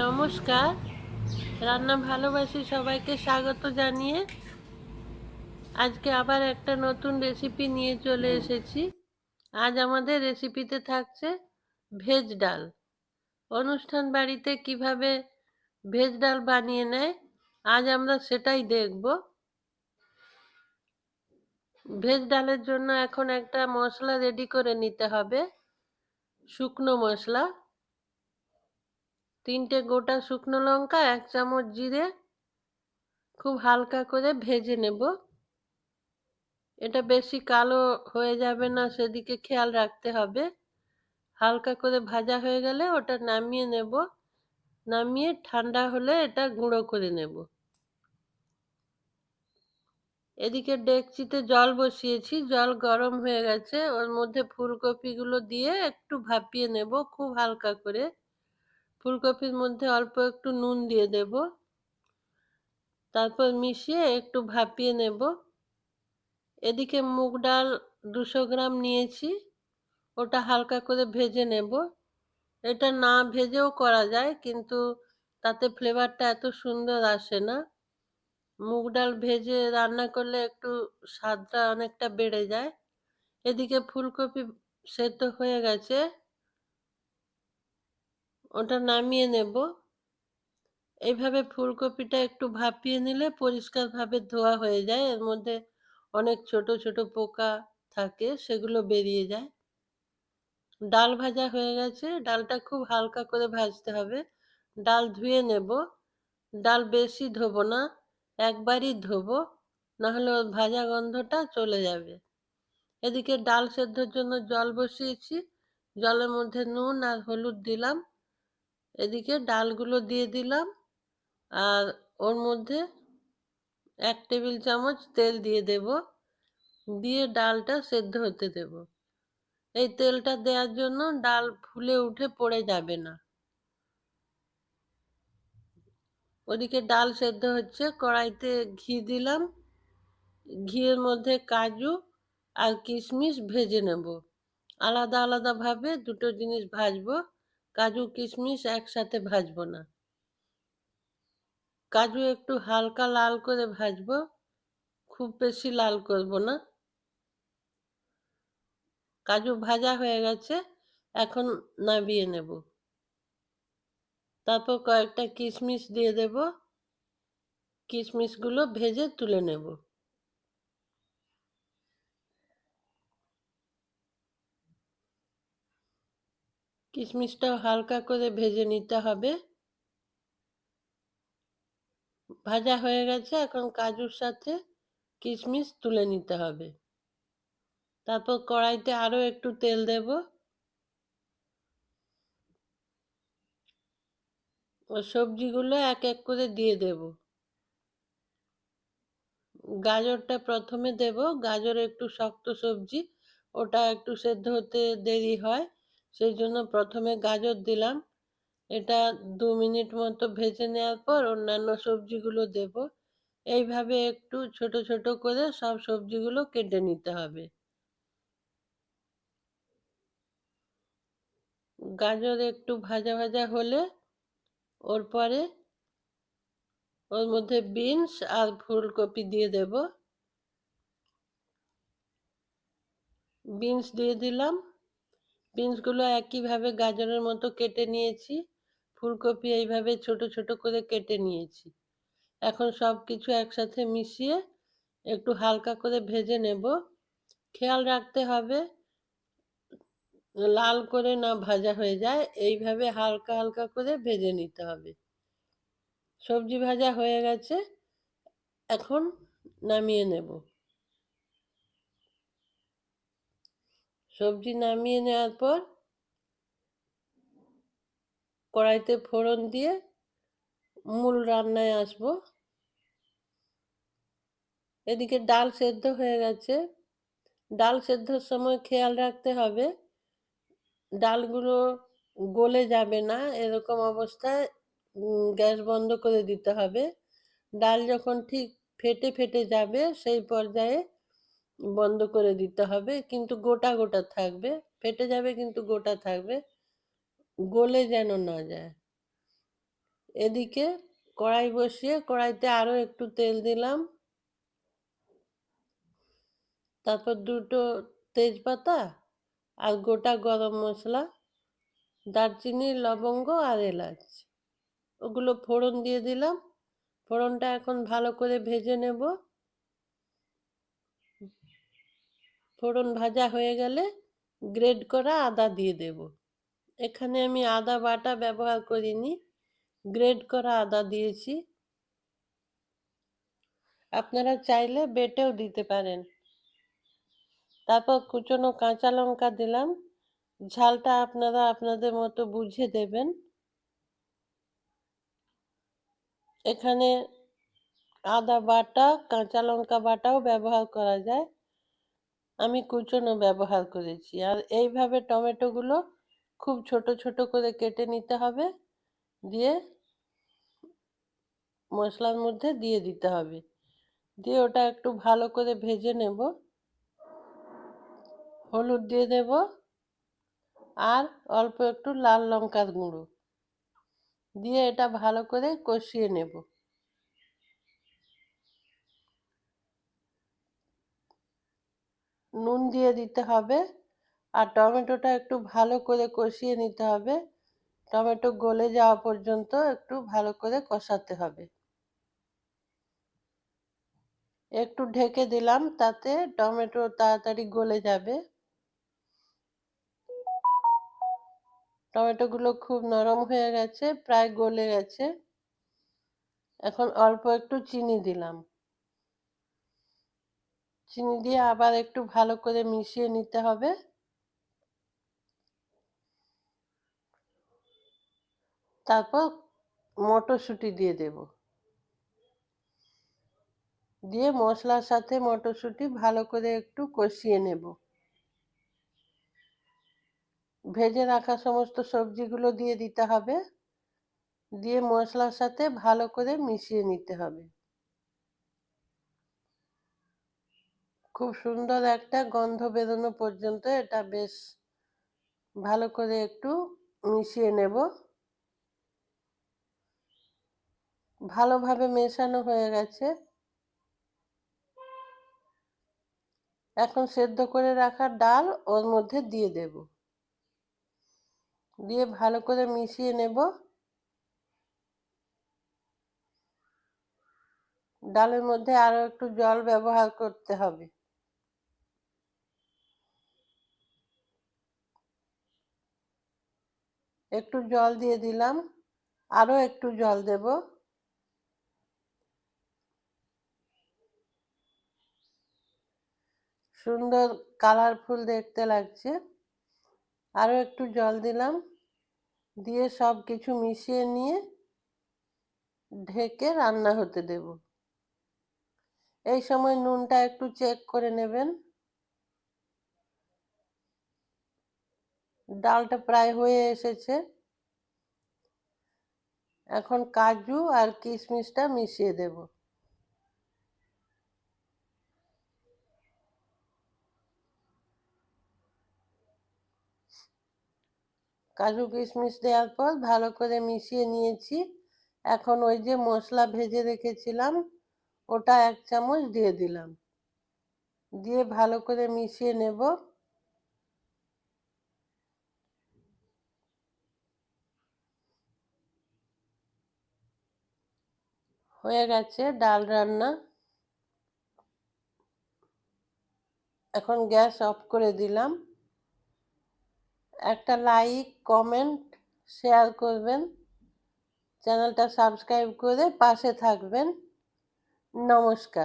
নমস্কার। রান্না ভালোবাসি সবাইকে স্বাগত জানিয়ে আজকে আবার একটা নতুন রেসিপি নিয়ে চলে এসেছি। আজ আমাদের রেসিপিতে থাকছে ভেজ ডাল। অনুষ্ঠান বাড়িতে কিভাবে ভেজ ডাল বানিয়ে নেয় আজ আমরা সেটাই দেখব। ভেজ ডালের জন্য এখন একটা মশলা রেডি করে নিতে হবে। শুকনো মশলা, 3টে গোটা শুকনো লঙ্কা, 1 চামচ জিরে খুব হালকা করে ভেজে নেব। এটা বেশি কালো হয়ে যাবে না, সেদিকে খেয়াল রাখতে হবে। হালকা করে ভাজা হয়ে গেলে ওটা নামিয়ে নেব। নামিয়ে ঠান্ডা হলে এটা গুঁড়ো করে নেব। এদিকে ডেকচিতে জল বসিয়েছি, জল গরম হয়ে গেছে। ওর মধ্যে ফুলকপিগুলো দিয়ে একটু ভাপিয়ে নেব খুব হালকা করে। ফুলকপির মধ্যে অল্প একটু নুন দিয়ে দেব, তারপর মিশিয়ে একটু ভাপিয়ে নেব। এদিকে মুগ ডাল 200 গ্রাম নিয়েছি, ওটা হালকা করে ভেজে নেব। এটা না ভেজেও করা যায়, কিন্তু তাতে ফ্লেভারটা এত সুন্দর আসে না। মুগ ডাল ভেজে রান্না করলে একটু স্বাদটা অনেকটা বেড়ে যায়। এদিকে ফুলকপি সেদ্ধ হয়ে গেছে, ওটা নামিয়ে নেব। এইভাবে ফুলকপিটা একটু ভাপিয়ে নিলে পরিষ্কারভাবে ধোয়া হয়ে যায়। এর মধ্যে অনেক ছোট ছোট পোকা থাকে, সেগুলো বেরিয়ে যায়। ডাল ভাজা হয়ে গেছে, ডালটা খুব হালকা করে ভাজতে হবে। ডাল ধুয়ে নেব। ডাল বেশি ধোবো না, একবারই ধোবো, নাহলে ওর ভাজা গন্ধটা চলে যাবে। এদিকে ডাল সেদ্ধর জন্য জল বসিয়েছি, জলের মধ্যে নুন আর হলুদ দিলাম। এদিকে ডালগুলো দিয়ে দিলাম, আর ওর মধ্যে 1 টেবিল চামচ তেল দিয়ে দেব। দিয়ে ডালটা সেদ্ধ হতে দেব। এই তেলটা দেওয়ার জন্য ডাল ফুলে উঠে পড়ে যাবে না। ওদিকে ডাল সেদ্ধ হচ্ছে, কড়াইতে ঘি দিলাম। ঘিয়ের মধ্যে কাজু আর কিশমিশ ভেজে নেব। আলাদা আলাদা ভাবে দুটো জিনিস ভাজবো, কাজু কিশমিশ একসাথে ভাজবো না। কাজু একটু হালকা লাল করে ভাজবো, খুব বেশি লাল করব না। কাজু ভাজা হয়ে গেছে, এখন নামিয়ে নেব। তারপর কয়েকটা কিশমিশ দিয়ে দেব। কিশমিশগুলো ভেজে তুলে নেব। কিশমিশটাও হালকা করে ভেজে নিতে হবে। ভাজা হয়ে গেছে, এখন কাজুর সাথে কিশমিশ তুলে নিতে হবে। তারপর কড়াইতে আরো একটু তেল দেব। ও সবজিগুলো এক এক করে দিয়ে দেব। গাজরটা প্রথমে দেব। গাজর একটু শক্ত সবজি, ওটা একটু সেদ্ধ হতে দেরি হয়, সেই জন্য প্রথমে গাজর দিলাম। এটা 2 মিনিট মতো ভেজে নেওয়ার পর অন্যান্য সবজিগুলো দেব। এইভাবে একটু ছোট ছোট করে সব সবজিগুলো কেটে নিতে হবে। গাজর একটু ভাজা ভাজা হলে ওর পরে ওর মধ্যে বিনস আর ফুলকপি দিয়ে দেব। বিনস দিয়ে দিলাম। বিনসগুলো একইভাবে গাজরের মতো কেটে নিয়েছি। ফুলকপি এইভাবে ছোট ছোট করে কেটে নিয়েছি। এখন সব কিছু একসাথে মিশিয়ে একটু হালকা করে ভেজে নেব। খেয়াল রাখতে হবে লাল করে না ভাজা হয়ে যায়, এইভাবে হালকা হালকা করে ভেজে নিতে হবে। সবজি ভাজা হয়ে গেছে, এখন নামিয়ে নেব। সবজি নামিয়ে নেওয়ার পর কড়াইতে ফোড়ন দিয়ে মূল রান্নায় আসবো। এদিকে ডাল সেদ্ধ হয়ে গেছে। ডাল সেদ্ধর সময় খেয়াল রাখতে হবে ডালগুলো গলে যাবে না, এরকম অবস্থায় গ্যাস বন্ধ করে দিতে হবে। ডাল যখন ঠিক ফেটে ফেটে যাবে সেই পর্যায়ে বন্ধ করে দিতে হবে, কিন্তু গোটা গোটা থাকবে। ফেটে যাবে কিন্তু গোটা থাকবে, গলে যেন না যায়। এদিকে কড়াই বসিয়ে কড়াইতে আরও একটু তেল দিলাম, তারপর দুটো তেজপাতা আর গোটা গরম মশলা, দারচিনি, লবঙ্গ আর এলাচ, ওগুলো ফোড়ন দিয়ে দিলাম। ফোড়নটা এখন ভালো করে ভেজে নেব। ফোড়ন ভাজা হয়ে গেলে গ্রেট করা আদা দিয়ে দেব। এখানে আমি আদা বাটা ব্যবহার করিনি, গ্রেট করা আদা দিয়েছি। আপনারা চাইলে বেটেও দিতে পারেন। তারপর কুচনো কাঁচা লঙ্কা দিলাম। ঝালটা আপনারা আপনাদের মতো বুঝে দেবেন। এখানে আদা বাটা, কাঁচা লঙ্কা বাটাও ব্যবহার করা যায়, আমি কুচনো ব্যবহার করেছি। আর এইভাবে টমেটোগুলো খুব ছোট ছোট করে কেটে নিতে হবে, দিয়ে মশলার মধ্যে দিয়ে দিতে হবে, দিয়ে ওটা একটু ভালো করে ভেজে নেব। হলুদ দিয়ে দেব আর অল্প একটু লাল লঙ্কার গুঁড়ো দিয়ে এটা ভালো করে কষিয়ে নেব। নুন দিয়ে দিতে হবে আর টমেটোটা একটু ভালো করে কষিয়ে নিতে হবে। টমেটো গলে যাওয়া পর্যন্ত একটু ভালো করে কষাতে হবে। একটু ঢেকে দিলাম, তাতে টমেটো তাড়াতাড়ি গলে যাবে। টমেটোগুলো খুব নরম হয়ে গেছে, প্রায় গলে গেছে। এখন অল্প একটু চিনি দিলাম। চিনি দিয়ে আবার একটু ভালো করে মিশিয়ে নিতে হবে। তারপর মটরশুঁটি দিয়ে দেব, দিয়ে মশলার সাথে মটরশুঁটি ভালো করে একটু কষিয়ে নেব। ভেজে রাখা সমস্ত সবজিগুলো দিয়ে দিতে হবে, দিয়ে মশলার সাথে ভালো করে মিশিয়ে নিতে হবে। খুব সুন্দর একটা গন্ধ বেরোনো পর্যন্ত এটা বেশ ভালো করে একটু মিশিয়ে নেব। ভালোভাবে মেশানো হয়ে গেছে। এখন সেদ্ধ করে রাখা ডাল ওর মধ্যে দিয়ে দেব, দিয়ে ভালো করে মিশিয়ে নেব। ডালের মধ্যে আরো একটু জল ব্যবহার করতে হবে। একটু জল দিয়ে দিলাম, আরো একটু জল দেব। সুন্দর কালারফুল দেখতে লাগছে। আরো একটু জল দিলাম, দিয়ে সব কিছু মিশিয়ে নিয়ে ঢেকে রান্না হতে দেব। এই সময় নুনটা একটু চেক করে নেবেন। ডালটা প্রায় হয়ে এসেছে। এখন কাজু আর কিশমিশটা মিশিয়ে দেব। কাজু কিশমিশ দেওয়ার পর ভালো করে মিশিয়ে নিয়েছি। এখন ওই যে মশলা ভেজে রেখেছিলাম ওটা 1 চামচ দিয়ে দিলাম, দিয়ে ভালো করে মিশিয়ে নেব। হয়ে গেছে ডাল রান্না। এখন গ্যাস অফ করে দিলাম। একটা লাইক, কমেন্ট, শেয়ার করবেন, চ্যানেলটা সাবস্ক্রাইব করে পাশে থাকবেন। নমস্কার।